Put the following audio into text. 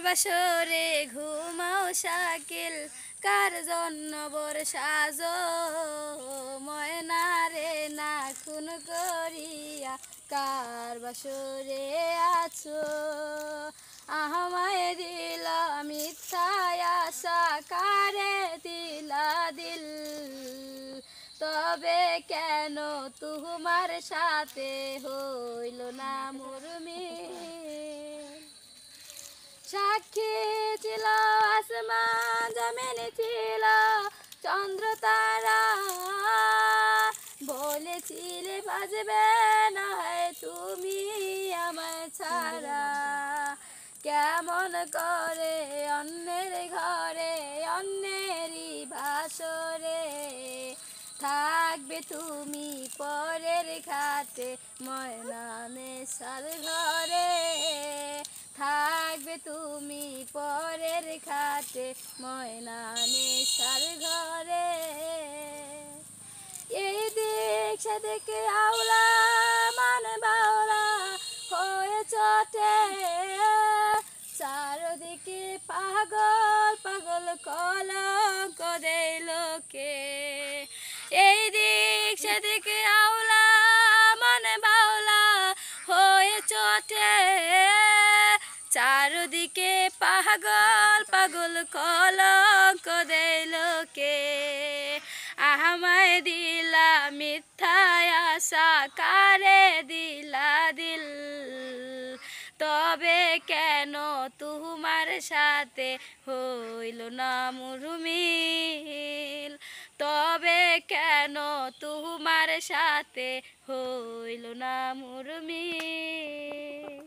বাসরে ঘুমাও শাকিল কার জন্য বর সাজো ময়না রে না খুন করিয়া কার বাসরে আছো আমায় দিলা মিথ্যা আশা কারে দিলা দিল তবে কেন তোমার সাথে হইল না মোর মিল সাক্ষী ছিল আসমান জমিন ছিল চন্দ্র তারা বলেছিলে বাজবে না হয় তুমি আমায় ছাড়া কেমন করে অন্যের ঘরে অন্যেরই বাসরে থাকবে তুমি পরের ঘাটে ময়না নেশার ঘরে থাকবে তুমি পরের ঘাটে ময়না নেশার ঘরে এই দিক সেদিকে আওলা মানে বাওলা হয়ে চটে চারদিকে পাগল পাগল কলঙ্ক দেয় লোকে এই দিক সেদিকে আওলা মানে বাওলা হয়ে চটে চারদিকে পাগল পাগল কলঙ্ক দেয় লোকে আমায় দিলা মিথ্যা আশা কারে দিলা দিল তবে কেন তোমার সাথে হইল না মোর মিল তবে কেন তোমার সাথে হইল না মোর মিল।